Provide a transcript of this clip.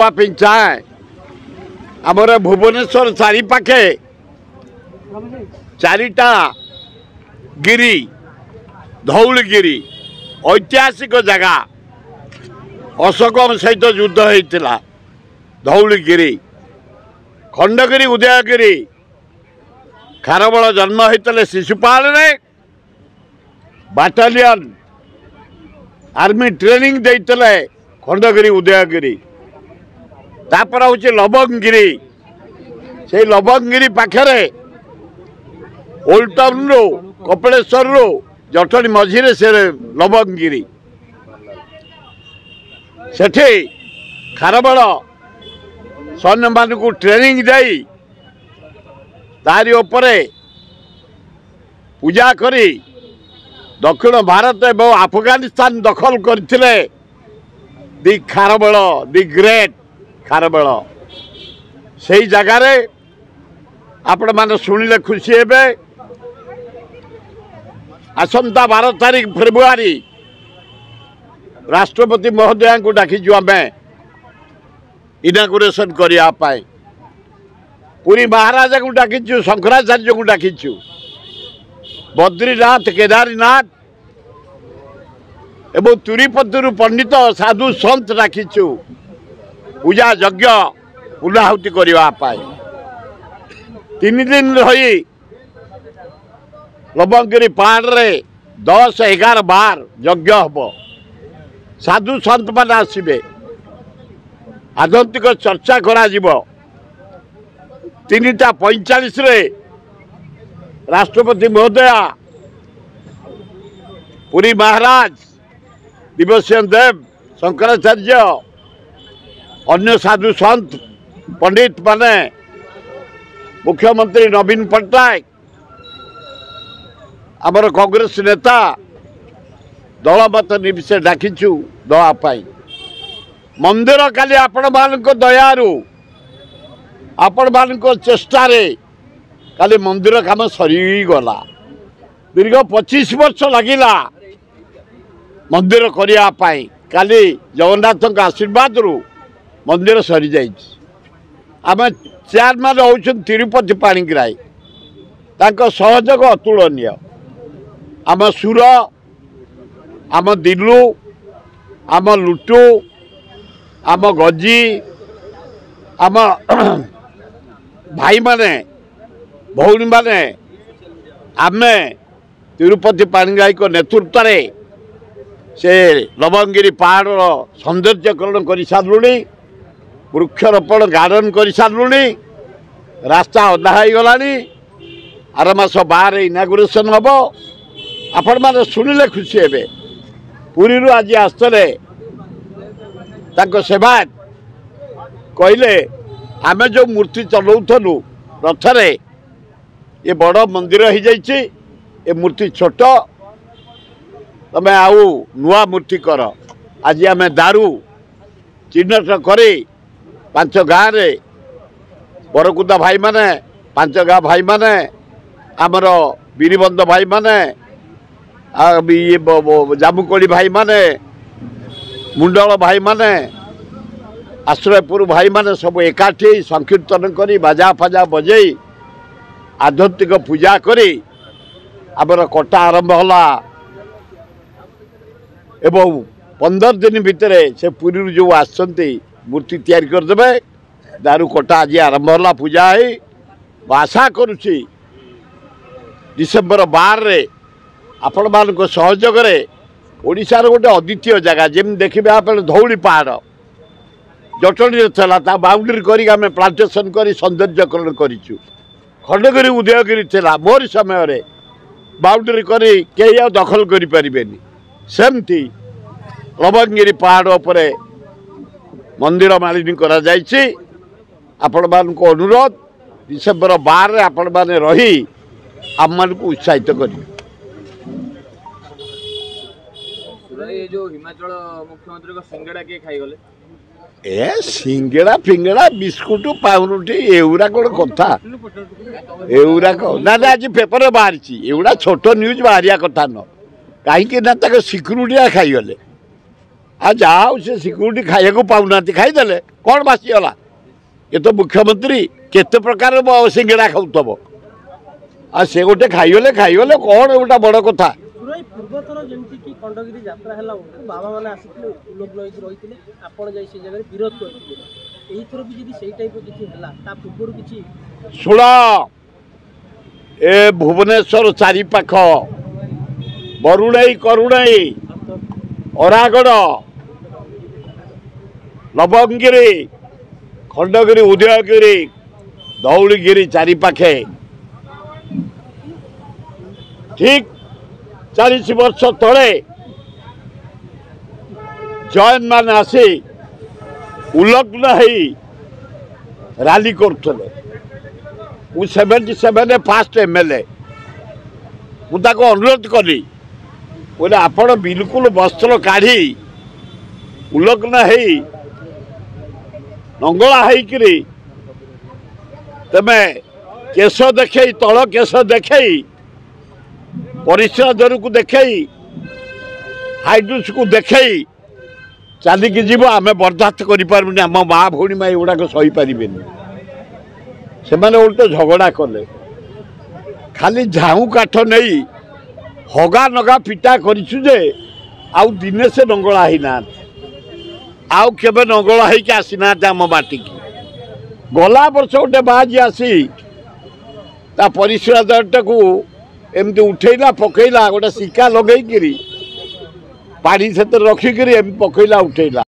कहवाई चाहे आमर भुवनेश्वर चारिपाखे चारिटा गिरी धौलगिरी ऐतिहासिक जगह अशोक सहित युद्ध होता धौलगिरी खंडगिरी उदयगिरी खारबल जन्म होते शिशुपाल बाटालियन आर्मी ट्रेनिंग देते खंडगिरी उदयगिरी तापर हूँ लवंगगिरी से लवंगगिरी पाखे ओल्ड टाउन रू कपिलेश्वर रू जटणी मझीरे से लवंगगिरी सेठी खारबल सैन्य मान को ट्रेनिंग दे तारी उपरे पूजा करी दक्षिण भारत एवं अफगानिस्तान दखल करथिले दि खारबल दि ग्रेट खारबल से जगार आपण माने शुणिले खुशी हेबे। आसंता 12 तारीख फेब्रुआरी राष्ट्रपति महोदय को डाकिचु आम इनागुरेसन करने पुरी महाराजा को डाकिचु शंकराचार्य को डाकिचु बद्रीनाथ केदारनाथ एवं तिरुपति पंडित साधु संत डाकिचु पूजा यज्ञ पूर्णाहुति करने 3 दिन रही लवंगगिरी पहाड़ 10-11 बार यज्ञ हम साधु संत मान आसबे आध्यात्मिक चर्चा करा 3:45 राष्ट्रपति महोदय पुरी महाराज दिव्यसेन देव शंकराचार्य अन्य साधु संत पंडित माने मुख्यमंत्री नवीन पट्टनायक आमर कांग्रेस नेता दल मत निविशे डाकिचु दवापाई मंदिर काली आपण मान दयारू आपण मान चेष्टा काली मंदिर काम सरीगला दीर्घ 25 वर्ष लगिला मंदिर करने काली जगन्नाथ आशीर्वाद रू मंदिर सरी जाइए आम चेयरमैन होउछन तिरुपति पाणिग्राही तांको सहयोग अतुलनीय आम सुर आम दिलू आम लुटू आम गजी आम भाई माने भौणी माने आमे तिरुपति पाणिग्राही को नेतृत्व में से लवंगगिरी पहाड़ सौंदर्यकरण कर सारूनी वृक्षरोपण गार्डन कर सारूनी रास्ता अधा हो गला आर मास 12 इनागुरेसन हम आपण मैंने शुणिले खुशी हे पुरी आज आसते सेवायत कहले आमे जो मूर्ति चलाऊलु रथरे ये बड़ मंदिर हो जाइए ये मूर्ति छोट तमें आउ नुआ मूर्ति कर आज आम दारू चिन्हट कर 5 गाँव बरकुदा भाई माने 5 गाँ भाई माने आमर बीरबंद भाई माने ये जामुकोड़ी भाई माने मुंडल भाई माने आश्रयपुर भाई माने सब एकाठी संकीर्तन करी बाजा फाजा बजई आध्यात्मिक पूजा करी आमर कटा आरंभ होला एवं 15 दिन भितर से पुरी जो आसती मूर्ति तैयारी करदे दारू कटा आज आरंभ होला पूजा है आशा करुच्ची डिसेम्बर 12 आपण मान सहयोग ओडिशार गोटे अद्वितीय जगह जमी देखिए आप धौली पहाड़ जटणी था बाउंड्री कर प्लांटेसन कर सौंदर्यकरण करूँ खंडगिरी उदयगिरी था मोर समय बाउंड्री कर कहीं दखल करें सेमती लवंगगिरी पहाड़ उपरे मंदिर मालिनी करा जाइछि आपण मानक अनुरोध डिसेम्बर 12 आपण माने रही आम मान को उत्साहित करें। ये जो हिमाचल मुख्यमंत्री को सिंगड़ा के खाई गले ए सिंगड़ा फिंगड़ा बिस्कुट पाउरुटी एउरा कोन कथा एउरा को ना आज पेपर बाहरी एउरा छोट न्यूज बाहरिया कथा न कहीं ना सिक्यूरीटी खाई गले आ जाओ से सिक्यूरीटी खाइबा पाऊना खाईदे कौन बासीगला ये तो मुख्यमंत्री केते प्रकार सिंगड़ा खाऊब आ से गोटे खाईगले कौन गोटा बड़ कथा पूर्वथर जमी कि खंडगिरी यात्रा है बाबा मैंने आसते उल्लग्न रही आपड़ जा जगह विरोध करते एथर भी जब से टाइप किसी है पूर्व किसी शुण ए भुवनेश्वर चारिपाख बरुणाई करुणाई अरागड़ नवमगिरी खंडगिरी उदयगिरी धौलीगिरी चारिपाखे ठीक 40 वर्ष तले जैन मान आसी उल्लग्न रैली करुले 77 फास्ट एमएलए मुझे अनुरोध कली बोले आपण बिल्कुल वस्त्र काढ़ी उल्लग्न नंगला होकरी तमे केश देखे तल केश देखे परिश्रा दर को देखे हाइड्रोस को देखे चलिकी जीव आम बर्दाश्त करें आम माँ भौणी माँ युवाक सही पारे से उल्टे झगड़ा कले खाली झाऊ काठ नहीं हगा नगा पिटा करिछु जे आउ दिने से नंगला ही ना आउ केबे नंगला ही के आसीना आम बाटी की गला वर्ष गोटे बाजी आसी ता परिश्रा दरटा को एमती उठेला पकईला गोटे सिक्का लगेकरी पानी से रखिकी एम पकईला उठेला।